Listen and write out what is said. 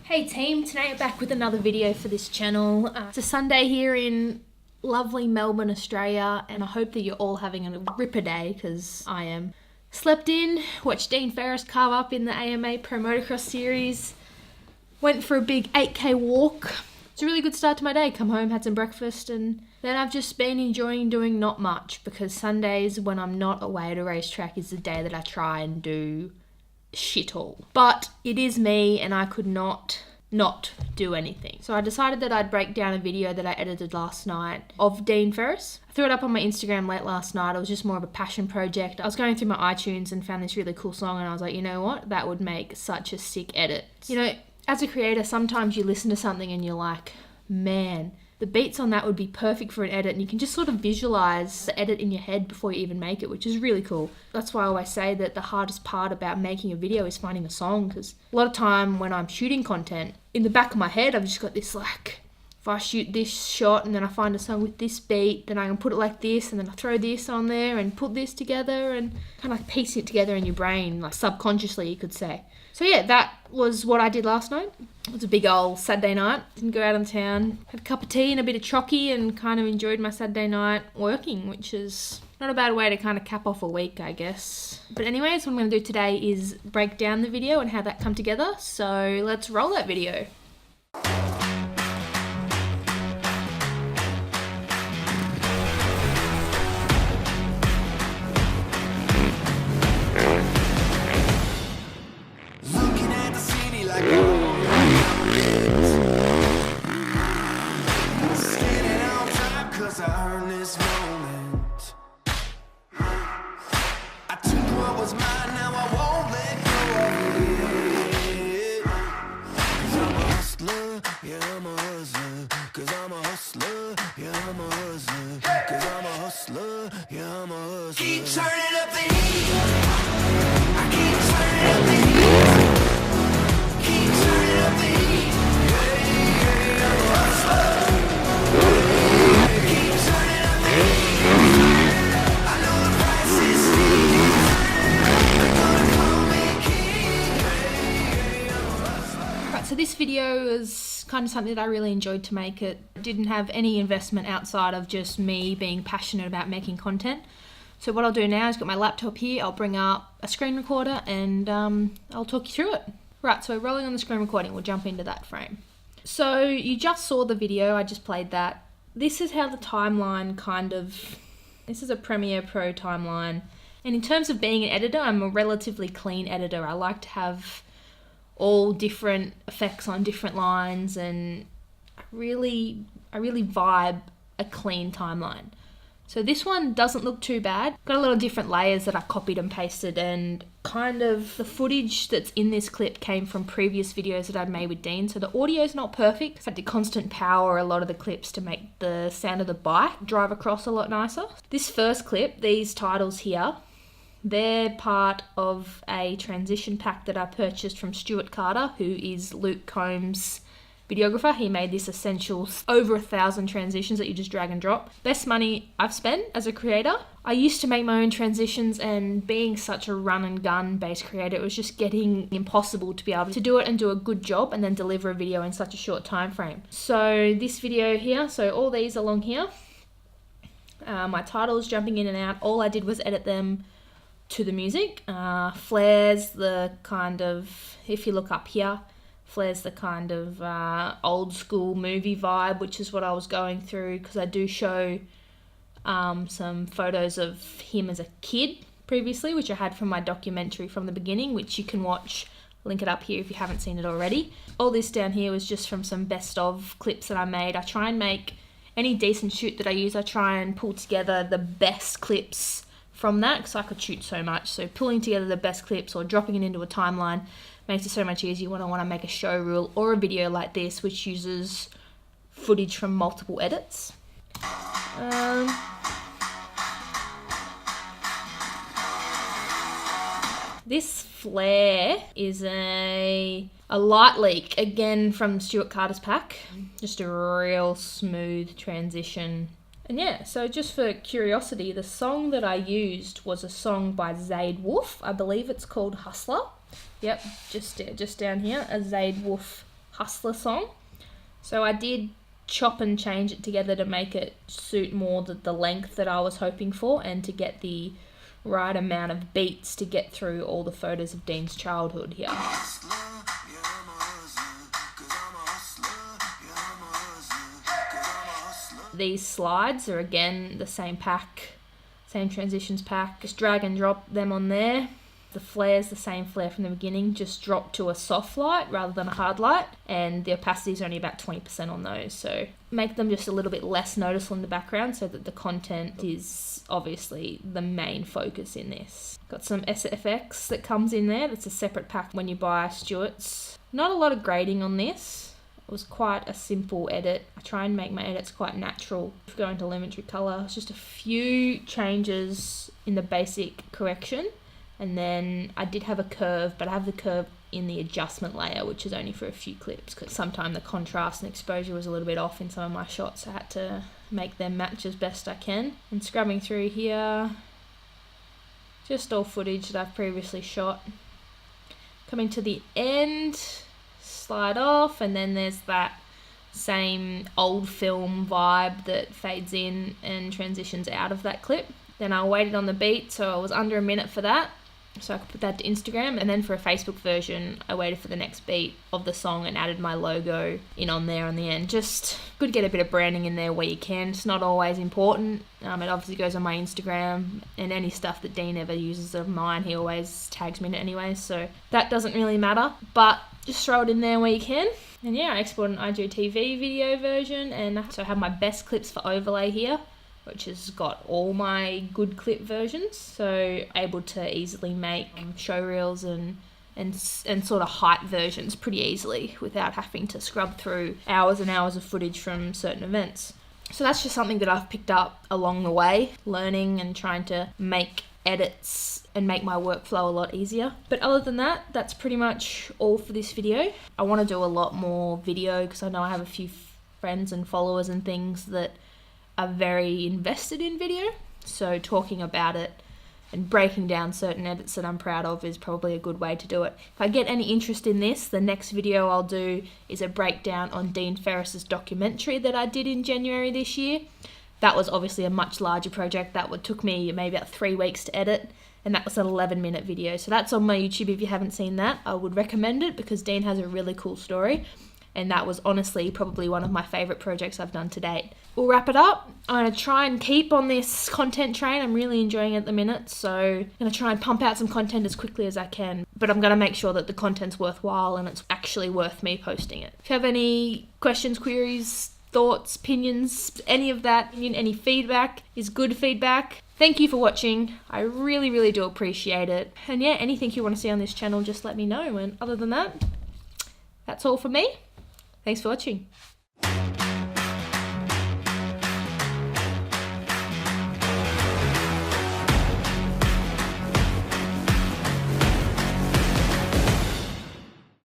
Hey team, today I'm back with another video for this channel. It's a Sunday here in lovely Melbourne, Australia, and I hope that you're all having a ripper day, because I am. Slept in, watched Dean Ferris carve up in the AMA Pro Motocross Series, went for a big 8k walk. It's a really good start to my day. Come home, had some breakfast, and then I've just been enjoying doing not much, because Sundays when I'm not away at a racetrack is the day that I try and do shit all. But it is me and I could not do anything. So I decided that I'd break down a video that I edited last night of Dean Ferris. I threw it up on my Instagram late last night. It was just more of a passion project. I was going through my iTunes and found this really cool song and I was like, you know what? That would make such a sick edit. You know, as a creator, sometimes you listen to something and you're like, man, the beats on that would be perfect for an edit, and you can just sort of visualize the edit in your head before you even make it, which is really cool. That's why I always say that the hardest part about making a video is finding a song, because a lot of time when I'm shooting content, in the back of my head I've just got this like, if I shoot this shot and then I find a song with this beat, then I can put it like this and then I throw this on there and put this together and kind of like piecing it together in your brain, like subconsciously you could say. So yeah, that was what I did last night. It was a big old Saturday night. Didn't go out on town. Had a cup of tea and a bit of chocky and kind of enjoyed my Saturday night working, which is not a bad way to kind of cap off a week, I guess. But anyways, what I'm going to do today is break down the video and how that come together. So let's roll that video. Keep turning up the heat. I keep turning up the heat. Keep turning up the heat. Hey, I'm a hustler. Keep turning up the heat. I know the price is steep. They're gonna call me king. Hey, I'm a hustler. Right, so this video is kind of something that I really enjoyed to make. It didn't have any investment outside of just me being passionate about making content. So what I'll do now is got my laptop here, I'll bring up a screen recorder and I'll talk you through it. Right, so rolling on the screen recording, we'll jump into that frame. So you just saw the video, I just played that. This is how the timeline this is a Premiere Pro timeline. And in terms of being an editor, I'm a relatively clean editor. I like to have all different effects on different lines, and I really vibe a clean timeline. So this one doesn't look too bad. Got a lot of different layers that I copied and pasted, and kind of the footage that's in this clip came from previous videos that I'd made with Dean. So the audio is not perfect. I had to constant power a lot of the clips to make the sound of the bike drive across a lot nicer. This first clip, these titles here, they're part of a transition pack that I purchased from Stuart Carter, who is Luke Combs' videographer. He made this essentials, over 1,000 transitions that you just drag and drop. Best money I've spent as a creator. I used to make my own transitions, and being such a run and gun based creator, it was just getting impossible to be able to do it and do a good job and then deliver a video in such a short time frame. So this video here, so all these along here, my titles jumping in and out, all I did was edit them to the music. Flares, the kind of, if you look up here, Flair's the kind of old school movie vibe, which is what I was going through, because I do show some photos of him as a kid previously, which I had from my documentary from the beginning, which you can watch, link it up here if you haven't seen it already. All this down here was just from some best of clips that I made. I try and make any decent shoot that I use, I try and pull together the best clips from that, because I could shoot so much. So pulling together the best clips or dropping it into a timeline makes it so much easier when I want to make a show reel or a video like this, which uses footage from multiple edits. This flare is a light leak, again from Stuart Carter's pack. Just a real smooth transition. And yeah, so just for curiosity, the song that I used was a song by Zaid Wolf. I believe it's called Hustler. Yep, just down here, a Zaid Wolf Hustler song. So I did chop and change it together to make it suit more the length that I was hoping for, and to get the right amount of beats to get through all the photos of Dean's childhood here. These slides are again the same pack, same transitions pack. Just drag and drop them on there. The flare's the same flare from the beginning, just drop to a soft light rather than a hard light, and the opacity is only about 20% on those, so make them just a little bit less noticeable in the background so that the content is obviously the main focus in this. Got some SFX that comes in there. That's a separate pack when you buy Stewart's. Not a lot of grading on this. It was quite a simple edit. I try and make my edits quite natural. Going to elementary color, it's just a few changes in the basic correction. And then I did have a curve, but I have the curve in the adjustment layer, which is only for a few clips, because sometimes the contrast and exposure was a little bit off in some of my shots. I had to make them match as best I can. And scrubbing through here, just all footage that I've previously shot. Coming to the end, slide off, and then there's that same old film vibe that fades in and transitions out of that clip. Then I waited on the beat, so I was under a minute for that, so I could put that to Instagram. And then for a Facebook version, I waited for the next beat of the song and added my logo in on there on the end. Just good to get a bit of branding in there where you can. It's not always important. It obviously goes on my Instagram, and any stuff that Dean ever uses of mine, he always tags me in it anyway, so that doesn't really matter. But just throw it in there where you can. And yeah, I exported an IGTV video version, and so I have my best clips for overlay here, which has got all my good clip versions, so able to easily make show reels and sort of height versions pretty easily without having to scrub through hours and hours of footage from certain events. So that's just something that I've picked up along the way, learning and trying to make edits and make my workflow a lot easier. But other than that, that's pretty much all for this video. I want to do a lot more video because I know I have a few friends and followers and things that are very invested in video, so talking about it and breaking down certain edits that I'm proud of is probably a good way to do it. If I get any interest in this, the next video I'll do is a breakdown on Dean Ferris's documentary that I did in January this year. That was obviously a much larger project. That took me maybe about 3 weeks to edit, and that was an 11-minute video. So that's on my YouTube. If you haven't seen that, I would recommend it because Dean has a really cool story. And that was honestly probably one of my favourite projects I've done to date. We'll wrap it up. I'm going to try and keep on this content train. I'm really enjoying it at the minute. So I'm going to try and pump out some content as quickly as I can. But I'm going to make sure that the content's worthwhile and it's actually worth me posting it. If you have any questions, queries, thoughts, opinions, any of that, any feedback is good feedback. Thank you for watching. I really, really do appreciate it. And yeah, anything you want to see on this channel, just let me know. And other than that, that's all for me. Thanks for watching.